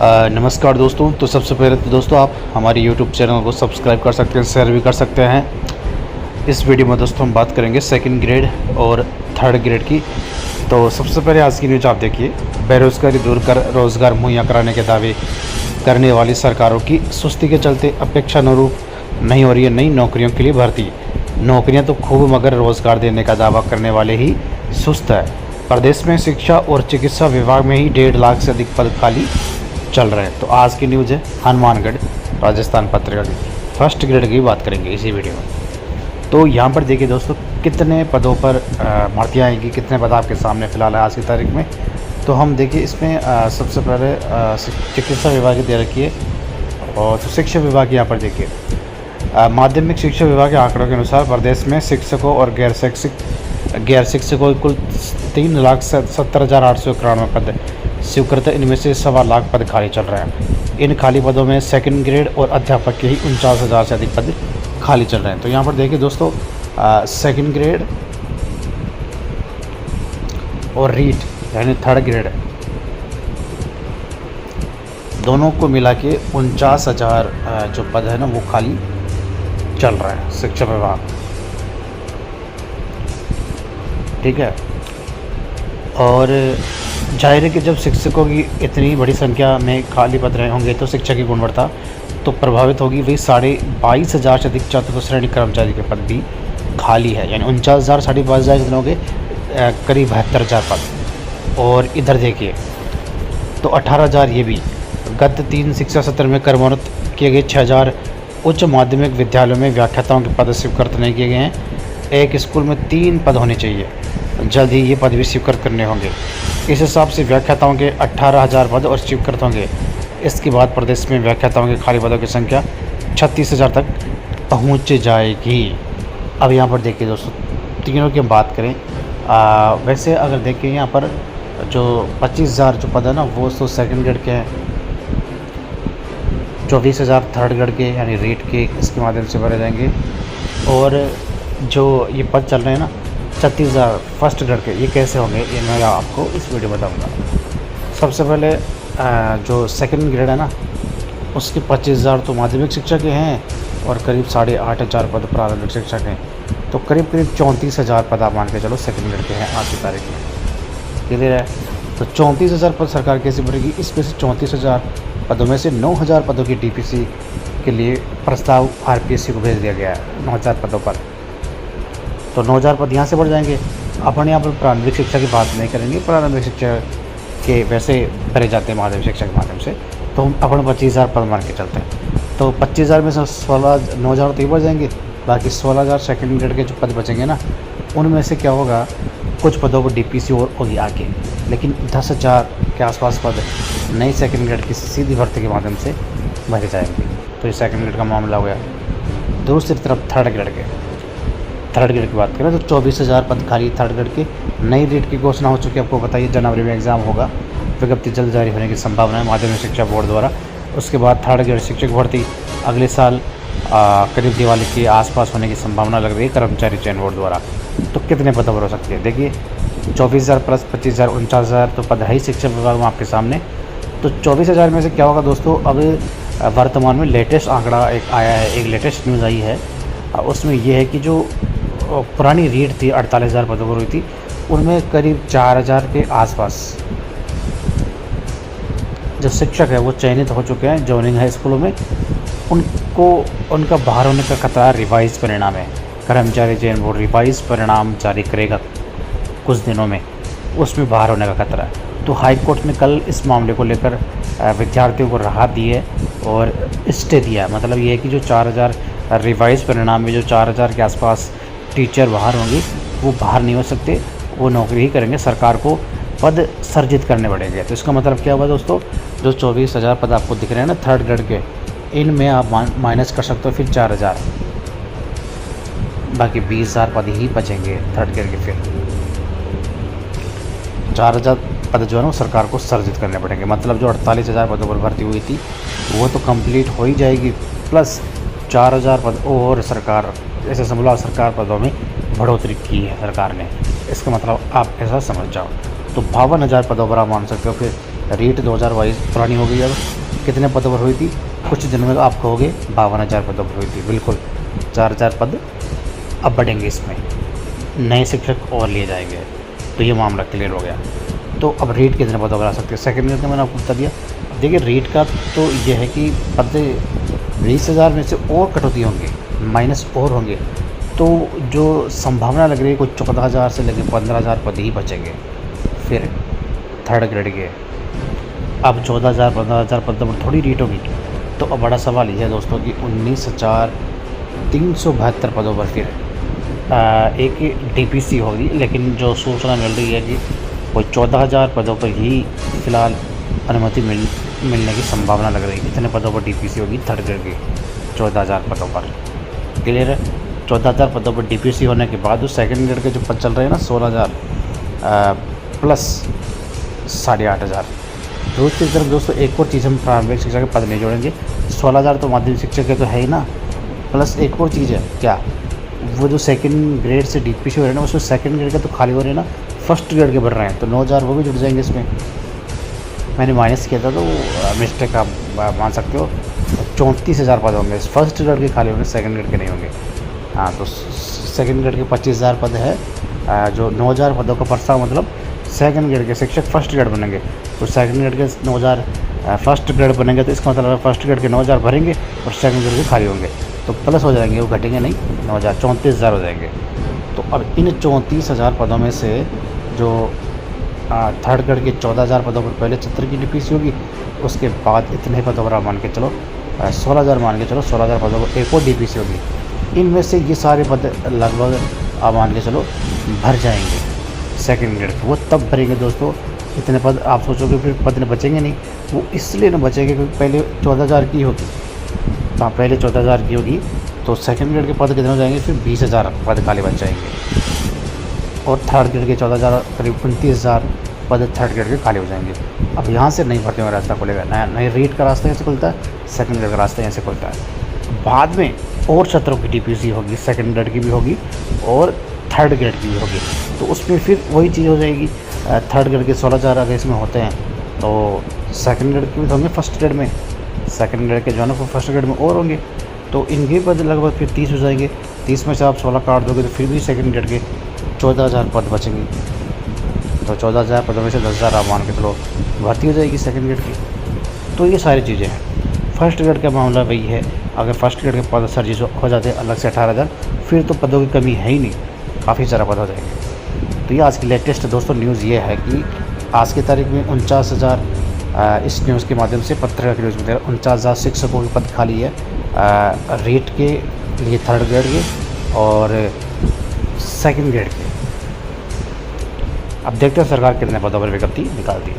नमस्कार दोस्तों। तो सबसे पहले तो दोस्तों आप हमारे YouTube चैनल को सब्सक्राइब कर सकते हैं, शेयर भी कर सकते हैं। इस वीडियो में दोस्तों हम बात करेंगे सेकंड ग्रेड और थर्ड ग्रेड की। तो सबसे पहले आज की न्यूज़ आप देखिए। बेरोज़गारी दूर कर रोज़गार मुहैया कराने के दावे करने वाली सरकारों की सुस्ती के चलते अपेक्षानुरूप नहीं हो रही है नई नौकरियों के लिए भर्ती। नौकरियाँ तो खूब मगर रोज़गार देने का दावा करने वाले ही सुस्त है। प्रदेश में शिक्षा और चिकित्सा विभाग में ही 1.5 लाख से अधिक पद खाली चल रहे हैं। तो आज की न्यूज़ है हनुमानगढ़ राजस्थान पत्रिका की। फर्स्ट ग्रेड की बात करेंगे इसी वीडियो में। तो यहाँ पर देखिए दोस्तों कितने पदों पर भर्तियाँ आएंगी, कितने पद आपके सामने फ़िलहाल है आज की तारीख में। तो हम देखिए इसमें सबसे पहले चिकित्सा विभाग की दे रखी है और तो शिक्षा विभाग यहाँ पर देखिए। माध्यमिक शिक्षा विभाग के आंकड़ों के अनुसार प्रदेश में शिक्षकों और गैर शिक्षकों कुल 3,70,891 पद स्वीकृत। इनमें से 1.25 लाख पद खाली चल रहे हैं। इन खाली पदों में सेकंड ग्रेड और अध्यापक के ही 49,000 से अधिक पद खाली चल रहे हैं। तो यहाँ पर देखिए दोस्तों सेकंड ग्रेड और रीट यानी थर्ड ग्रेड दोनों को मिला के 49,000 जो पद है ना वो खाली चल रहा है शिक्षा विभाग। ठीक है। और जाहिर है कि जब शिक्षकों की इतनी बड़ी संख्या में खाली पद रहे होंगे तो शिक्षा की गुणवत्ता तो प्रभावित होगी। वही 22,500 से अधिक चतुर्थ श्रेणी कर्मचारी के पद भी खाली है। यानी 49,000 22,500 कितने हो गए, करीब 72,000 पद। और इधर देखिए तो 18,000 ये भी। गत 3 शिक्षा सत्र में कर्मरत किए गए 6,000 उच्च माध्यमिक विद्यालयों में व्याख्याताओं के पद स्वीकृत नहीं किए गए हैं। एक स्कूल में 3 पद होने चाहिए, जल्द ही ये पद भी स्वीकृत करने होंगे। इस हिसाब से व्याख्याताओं के 18,000 पद और स्वीकृत होंगे। इसके बाद प्रदेश में व्याख्याताओं के खाली पदों की संख्या 36,000 तक पहुंच जाएगी। अब यहाँ पर देखिए दोस्तों तीनों की हम बात करें। वैसे अगर देखें यहाँ पर जो 25,000 जो पद है ना वो तो सेकंड ग्रेड के हैं, 24,000 थर्ड ग्रेड के यानी रेट के इसके माध्यम से भरे जाएंगे। और जो ये पद चल रहे हैं ना 36,000 फर्स्ट ग्रेड के, ये कैसे होंगे ये मैं आपको इस वीडियो में बताऊँगा। सबसे पहले जो सेकंड ग्रेड है ना उसके 25,000 तो माध्यमिक शिक्षा के हैं और करीब 8,500 पद प्रारंभिक शिक्षा के हैं। तो करीब 34,000 पद आप मान के चलो सेकंड ग्रेड के हैं आज की तारीख में। क्लियर है। तो 34,000 पद सरकार कैसे भरेगी। इसमें से 34,000 पदों में से 9,000 पदों की DPC के लिए प्रस्ताव RPSC को भेज दिया गया है 9,000 पदों पर। तो 9,000 पद यहाँ से बढ़ जाएंगे। अपन यहाँ पर प्रारंभिक शिक्षा की बात नहीं करेंगे, प्रारंभिक शिक्षा के वैसे भरे जाते हैं माध्यमिक शिक्षा के माध्यम से। तो हम अपन 25,000 पद मान के चलते हैं। तो 25,000 में से 9,000 तो ये बढ़ जाएंगे, बाकी 16,000 सेकेंड ग्रेड के जो पद बचेंगे ना उनमें से क्या होगा, कुछ पदों को DPC और होगी आगे, लेकिन 10,000 के आसपास पद नई सेकंड ग्रेड की सीधी भर्ती के माध्यम से भरे जाएंगे। तो ये सेकंड ग्रेड का मामला हो गया। दूसरी तरफ थर्ड ग्रेड की बात करें तो 24,000 पद खाली थर्ड ग्रेड के। नई रेट की घोषणा हो चुकी है, आपको बताइए जनवरी में एग्ज़ाम होगा, विज्ञप्ति जल्द जारी होने की संभावना है माध्यमिक शिक्षा बोर्ड द्वारा। उसके बाद थर्ड ग्रेड शिक्षक भर्ती अगले साल करीब दिवाली के आसपास होने की संभावना लग रही है कर्मचारी चयन बोर्ड द्वारा। तो कितने पद भर हो सकते हैं देखिए, 24,000 प्लस 25,000 49,000 तो पद है ही शिक्षा विभाग में आपके सामने। तो 24,000 में से क्या होगा दोस्तों, अब वर्तमान में लेटेस्ट आंकड़ा एक आया है, एक लेटेस्ट न्यूज़ आई है। उसमें यह है कि जो पुरानी रेट थी 48,000 पदों पर हुई थी, उनमें करीब 4,000 के आसपास जो शिक्षक है वो चयनित हो चुके हैं, जॉइनिंग है स्कूलों में। उनका बाहर होने का खतरा रिवाइज परिणाम है। कर्मचारी चयन बोर्ड रिवाइज परिणाम जारी करेगा कुछ दिनों में, उसमें बाहर होने का खतरा है। तो हाई कोर्ट ने कल इस मामले को लेकर विद्यार्थियों को राहत दी है और स्टे दिया है। मतलब ये है कि जो 4,000 रिवाइज परिणाम में जो 4,000 के आसपास टीचर बाहर होंगे वो बाहर नहीं हो सकते, वो नौकरी ही करेंगे। सरकार को पद सर्जित करने पड़ेंगे। तो इसका मतलब क्या हुआ दोस्तों, जो 24,000 पद आपको दिख रहे हैं ना थर्ड ग्रेड के, इनमें आप माइनस कर सकते हो फिर 4,000, बाकी 20,000 पद ही बचेंगे थर्ड ग्रेड के। फिर 4,000 पद जो है ना सरकार को सर्जित करने पड़ेंगे। मतलब जो 48,000 पदों पर भर्ती हुई थी वो तो कंप्लीट हो ही जाएगी, प्लस 4,000 पद और सरकार ऐसे समझ सरकार पदों में बढ़ोतरी की है सरकार ने। इसका मतलब आप ऐसा समझ जाओ। तो 52,000 पदों पर आप मान सकते हो फिर रेट 2022 पुरानी हो गई। अब कितने पदों पर हुई थी? कुछ दिनों में आप कहोगे 52,000 पदों पर हुई थी। बिल्कुल 4,000 पद अब बढ़ेंगे, इसमें नए शिक्षक और लिए जाएंगे। तो ये मामला क्लियर हो गया। तो अब रेट कितने पदों पर आ सकते हैं? सेकेंड ईयर का मैंने आपको बता दिया। देखिए रेट का तो ये है कि पद 20,000 में से और कटौती होंगे, माइनस और होंगे। तो जो संभावना लग रही है कुछ 14,000 से लेकर 15,000 पद ही बचेंगे फिर थर्ड ग्रेड के। अब 14,000 15,000 पद पर थोड़ी रेट होगी। तो अब बड़ा सवाल ये है दोस्तों कि 19,372 पदों पर फिर एक डीपीसी होगी। लेकिन जो सूचना मिल रही है कि कोई 14,000 पदों पर ही फ़िलहाल अनुमति मिलने की संभावना लग रही है। इतने पदों पर डीपीसी होगी थर्ड ग्रेड की 14,000 पदों पर। क्लियर है? 14,000 पदों पर डीपीसी होने के बाद जो सेकंड ग्रेड के जो पद चल रहे हैं ना 16,000 प्लस 8,500। दूसरी तरफ दोस्तों एक और चीज़ हम प्रारंभिक शिक्षा के पद नहीं जोड़ेंगे। 16,000 तो माध्यमिक शिक्षक के तो है ही ना, प्लस एक और चीज़ है क्या, वो जो सेकंड ग्रेड से डीपीसी हो रहे हैं ना उसमें सेकंड ग्रेड का तो खाली हो रहे हैं ना, फर्स्ट ग्रेड के बढ़ रहे हैं। तो 9,000 वो भी जुड़ जाएंगे इसमें। मैंने माइनस किया था तो मिस्टेक आप मान सकते हो। 34,000 पद होंगे फर्स्ट ग्रेड के खाली होंगे, सेकंड ग्रेड के नहीं होंगे। हाँ तो सेकंड ग्रेड के 25,000 पद है। जो 9,000 पदों का प्रस्ताव मतलब सेकंड ग्रेड के शिक्षक फर्स्ट ग्रेड बनेंगे। तो सेकंड ग्रेड के 9,000 फर्स्ट ग्रेड बनेंगे, तो इसका मतलब फर्स्ट ग्रेड के 9,000 भरेंगे और सेकंड ग्रेड के खाली होंगे। तो प्लस हो जाएंगे, वो घटेंगे नहीं, 9,000 34,000 हो जाएंगे। तो अब इन 34,000 पदों में से जो थर्ड ग्रेड के 14,000 पदों पर पहले 70 की डीपीसी होगी, उसके बाद इतने पदों पर आप मान के चलो 16,000 मान के चलो, 16,000 पदों पर एक और डीपीसी होगी। इनमें से ये सारे पद लगभग आप मान के चलो भर जाएंगे सेकंड ग्रेड के। वो तब भरेंगे दोस्तों इतने पद। आप सोचोगे फिर पद न बचेंगे नहीं, वो इसलिए न बचेंगे क्योंकि पहले 14,000 की होगी। हाँ पहले 14,000 की होगी तो सेकंड ग्रेड के पद कितने हो जाएंगे? फिर 20,000 पद खाली बच जाएंगे। और थर्ड ग्रेड के 14,000 करीब 29,000 पद थर्ड ग्रेड के खाली हो जाएंगे। अब यहाँ से नई भर्तियों का रास्ता खुलेगा, नए रेट का रास्ता यहाँ से खुलता है, सेकंड ग्रेड का रास्ता यहाँ से खुलता है। बाद में और छात्रों की डीपीसी होगी, सेकंड ग्रेड की भी होगी और थर्ड ग्रेड की भी होगी। तो उसमें फिर वही चीज़ हो जाएगी। थर्ड ग्रेड के 16,000 अगर इसमें होते हैं तो सेकंड ग्रेड के भी होंगे फर्स्ट ग्रेड में, सेकंड ग्रेड के जो है ना वो फर्स्ट ग्रेड में और होंगे। तो इनके पद लगभग फिर 30 हो जाएंगे। 30 में से आप 16 काट दोगे तो फिर भी सेकंड ग्रेड के 14,000 पद बचेंगे। तो 14,000 पदों में से 10,000 आप मान के चलो भर्ती हो जाएगी सेकंड ग्रेड की। तो ये सारी चीज़ें हैं। फर्स्ट ग्रेड का मामला वही है, अगर फर्स्ट ग्रेड के पद सर्जिस हो जाते हैं अलग से 18,000, फिर तो पदों की कमी है ही नहीं, काफ़ी सारा पद हो जाएंगे। तो ये आज की लेटेस्ट दोस्तों न्यूज़ ये है कि आज की तारीख में 49,000 इस न्यूज़ के माध्यम से पत्रकार की न्यूज़ में 49,000 शिक्षकों के पद खाली है रेट के लिए थर्ड ग्रेड के और सेकंड ग्रेड के। अब देखते हैं सरकार कितने पदों पर विज्ञप्ति निकालती है।